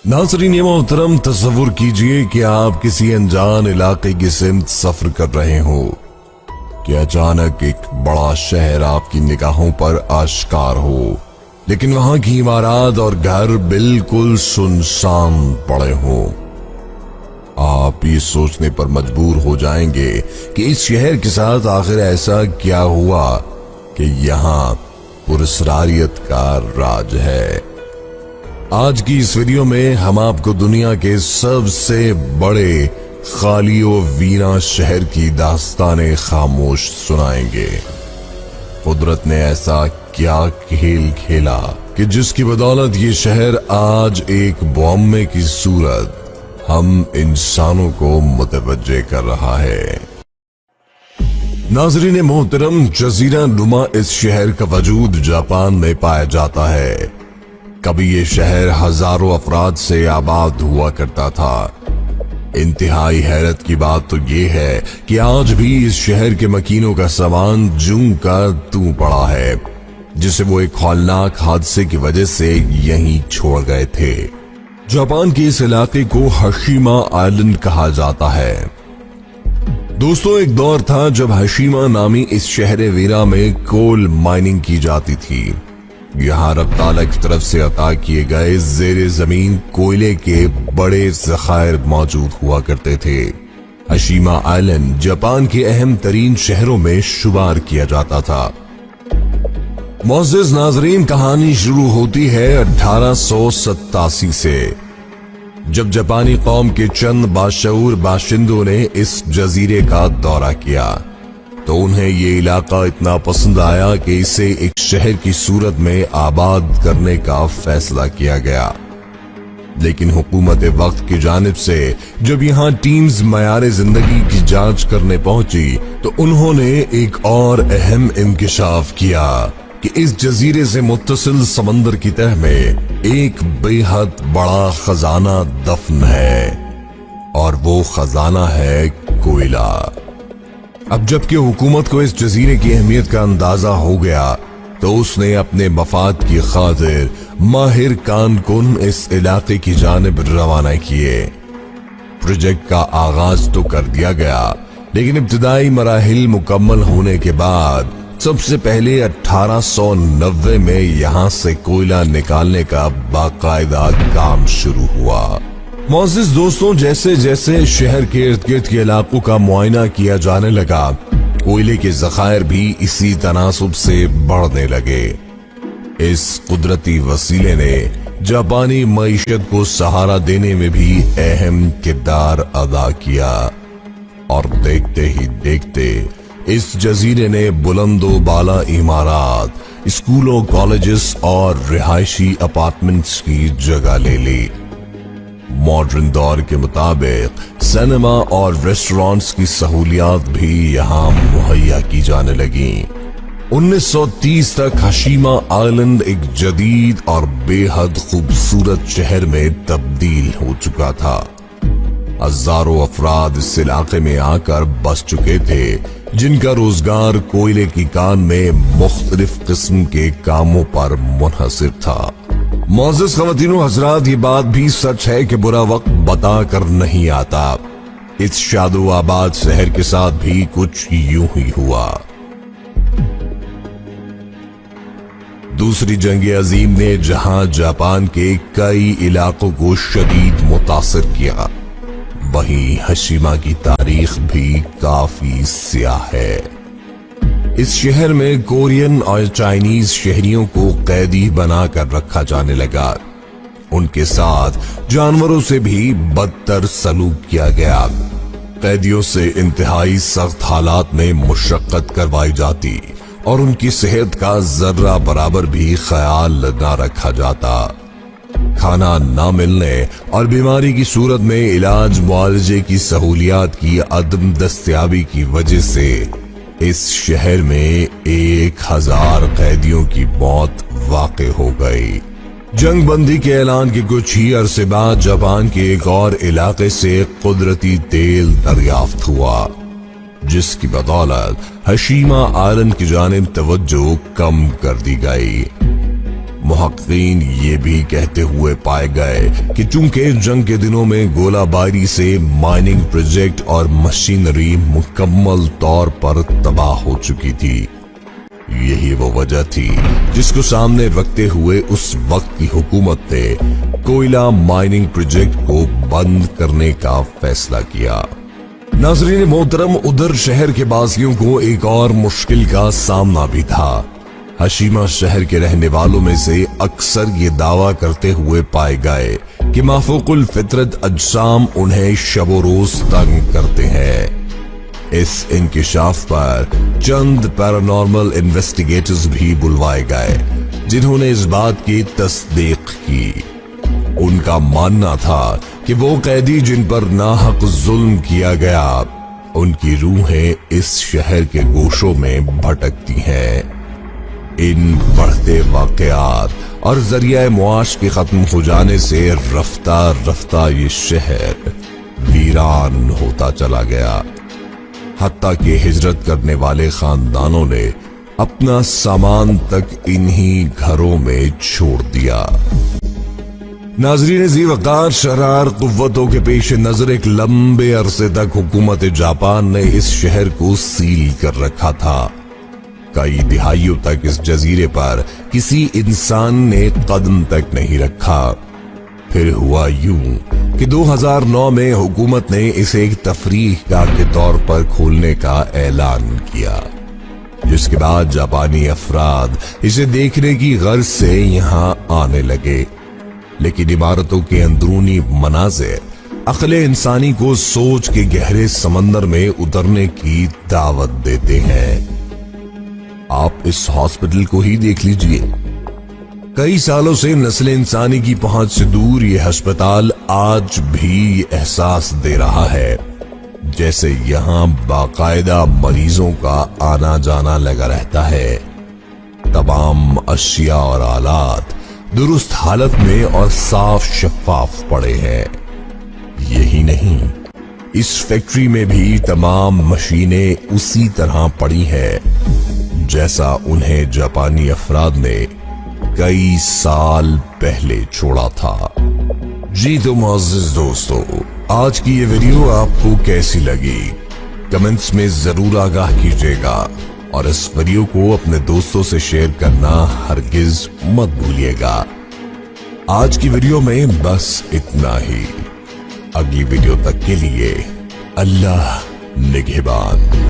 नाज़रीन मोहतरम, तस्वुर कीजिए कि आप किसी अनजान इलाके की सिमत सफर कर रहे हो कि अचानक एक बड़ा शहर आपकी निगाहों पर आश्कार हो, लेकिन वहां की इमारत और घर बिल्कुल सुनसान पड़े हो। आप ये सोचने पर मजबूर हो जाएंगे कि इस शहर के साथ आखिर ऐसा क्या हुआ कि यहाँ पुरस्रारियत का राज है। आज की इस वीडियो में हम आपको दुनिया के सबसे बड़े खाली व वीरा शहर की दास्ताने खामोश सुनाएंगे। कुदरत ने ऐसा क्या खेल खेला कि जिसकी बदौलत ये शहर आज एक बॉम्बे की सूरत हम इंसानों को मुतवज्जे कर रहा है। नाज़रीन मोहतरम, जजीरा नुमा इस शहर का वजूद जापान में पाया जाता है। कभी ये शहर हजारों अफराद से आबाद हुआ करता था। इंतहाई हैरत की बात तो ये है कि आज भी इस शहर के मकीनों का सामान जूं का तू पड़ा है, जिसे वो एक खौलनाक हादसे की वजह से यहीं छोड़ गए थे। जापान के इस इलाके को हशीमा आइलैंड कहा जाता है। दोस्तों, एक दौर था जब हशीमा नामी इस शहर वीरा में कोल माइनिंग की जाती थी। यहाँ रब ताला की तरफ से अता किए गए ज़ेरे जमीन कोयले के बड़े ज़खायर मौजूद हुआ करते थे। हशीमा आइलैंड जापान के अहम तरीन शहरों में शुमार किया जाता था। मोअज़्ज़िज़ नाज़रीन, कहानी शुरू होती है 1887 से, जब जापानी कौम के चंद बाशऊर बाशिंदों ने इस जजीरे का दौरा किया तो उन्हें ये इलाका इतना पसंद आया कि इसे एक शहर की सूरत में आबाद करने का फैसला किया गया। लेकिन हुकूमत वक्त की जानिब से जब यहाँ टीम्स मयार जिंदगी की जांच करने पहुंची तो उन्होंने एक और अहम इंकिशाफ किया कि इस जजीरे से मुत्तसिल समंदर की तह में एक बेहद बड़ा खजाना दफन है, और वो खजाना है कोयला। अब जबकि हुकूमत को इस जजीरे की अहमियत का अंदाजा हो गया तो उसने अपने मफाद की खातिर माहिर कानकुन इस इलाके की जानिब रवाना किए। प्रोजेक्ट का आगाज तो कर दिया गया, लेकिन इब्तिदाई मराहिल मुकम्मल होने के बाद सबसे पहले 1890 में यहां से कोयला निकालने का बाकायदा काम शुरू हुआ। मोअज़्ज़िज़ दोस्तों, जैसे जैसे शहर के इर्द गिर्द के इलाकों का मुआयना किया जाने लगा, कोयले के ज़खायर भी इसी तनासुब से बढ़ने लगे। इस कुदरती वसीले ने जापानी मईशत को सहारा देने में भी अहम किरदार अदा किया, और देखते ही देखते इस जजीरे ने बुलंदो बाला इमारत, स्कूलों, कॉलेजेस और रिहायशी अपार्टमेंट्स की जगह ले ली। मॉडर्न दौर के मुताबिक सिनेमा और रेस्टोरेंट्स की सहूलियात भी यहाँ मुहैया की जाने लगी। 1930 तक हशीमा आइलैंड एक जदीद और बेहद खूबसूरत शहर में तब्दील हो चुका था। हजारों अफराद इस इलाके में आकर बस चुके थे, जिनका रोजगार कोयले की कान में मुख्तलिफ किस्म के कामों पर मुनहसिर था। मोअज़्ज़िज़ ख़वातीनो हज़रात, ये बात भी सच है कि बुरा वक्त बता कर नहीं आता। इस शादो आबाद शहर के साथ भी कुछ यूं ही हुआ। दूसरी जंग अजीम ने जहां जापान के कई इलाकों को शदीद मुतासिर किया, वहीं हशीमा की तारीख भी काफी स्याह है। इस शहर में कोरियन और चाइनीज शहरियों को कैदी बनाकर रखा जाने लगा। उनके साथ जानवरों से भी बदतर सलूक किया गया। कैदियों से इंतहाई सख्त हालात में मुशक्कत करवाई जाती और उनकी सेहत का जर्रा बराबर भी ख्याल न रखा जाता। खाना ना मिलने और बीमारी की सूरत में इलाज मुआलजे की सहूलियात की अदम दस्तयाबी की वजह से इस शहर में 1000 कैदियों की मौत वाक़े हो गई। जंग बंदी के ऐलान के कुछ ही अरसे बाद जापान के एक और इलाके से कुदरती तेल दरियाफ्त हुआ, जिसकी बदौलत हशीमा आइलैंड की जानिब तवज्जो कम कर दी गई। محققین یہ بھی کہتے ہوئے پائے گئے کہ چونکہ جنگ کے دنوں میں گولہ باری سے مائننگ پروجیکٹ اور مشینری مکمل طور پر تباہ ہو چکی تھی، یہی وہ وجہ تھی جس کو سامنے رکھتے ہوئے اس وقت کی حکومت نے کوئلہ مائننگ پروجیکٹ کو بند کرنے کا فیصلہ کیا۔ ناظرین محترم، ادھر شہر کے باسیوں کو ایک اور مشکل کا سامنا بھی تھا۔ ہشیمہ شہر کے رہنے والوں میں سے اکثر یہ دعویٰ کرتے ہوئے پائے گئے کہ مافوق الفطرت اجسام انہیں شب و روز تنگ کرتے ہیں۔ اس انکشاف پر چند پیرانارمل انویسٹیگیٹرز بھی بلوائے گئے جنہوں نے اس بات کی تصدیق کی۔ ان کا ماننا تھا کہ وہ قیدی جن پر ناحق ظلم کیا گیا، ان کی روحیں اس شہر کے گوشوں میں بھٹکتی ہیں۔ ان بڑھتے واقعات اور ذریعہ معاش کے ختم ہو جانے سے رفتہ رفتہ یہ شہر ویران ہوتا چلا گیا، حتیٰ کہ ہجرت کرنے والے خاندانوں نے اپنا سامان تک انہی گھروں میں چھوڑ دیا۔ ناظرین ذی وقار، شرار قوتوں کے پیش نظر ایک لمبے عرصے تک حکومت جاپان نے اس شہر کو سیل کر رکھا تھا۔ کئی دہائیوں تک اس جزیرے پر کسی انسان نے قدم تک نہیں رکھا۔ پھر ہوا یوں کہ 2009 میں حکومت نے اسے ایک تفریح گاہ کے طور پر کھولنے کا اعلان کیا، جس کے بعد جاپانی افراد اسے دیکھنے کی غرض سے یہاں آنے لگے۔ لیکن عمارتوں کے اندرونی مناظر عقل انسانی کو سوچ کے گہرے سمندر میں اترنے کی دعوت دیتے ہیں۔ آپ اس ہاسپٹل کو ہی دیکھ لیجئے۔ کئی سالوں سے نسل انسانی کی پہنچ سے دور یہ ہسپتال آج بھی احساس دے رہا ہے جیسے یہاں باقاعدہ مریضوں کا آنا جانا لگا رہتا ہے۔ تمام اشیاء اور آلات درست حالت میں اور صاف شفاف پڑے ہیں۔ یہی نہیں، اس فیکٹری میں بھی تمام مشینیں اسی طرح پڑی ہیں جیسا انہیں جاپانی افراد نے کئی سال پہلے چھوڑا تھا۔ جی تو معزز دوستو، آج کی یہ ویڈیو آپ کو کیسی لگی؟ کمنٹس میں ضرور آگاہ کیجیے گا، اور اس ویڈیو کو اپنے دوستوں سے شیئر کرنا ہرگز مت بھولیے گا۔ آج کی ویڈیو میں بس اتنا ہی۔ اگلی ویڈیو تک کے لیے اللہ نگہبان۔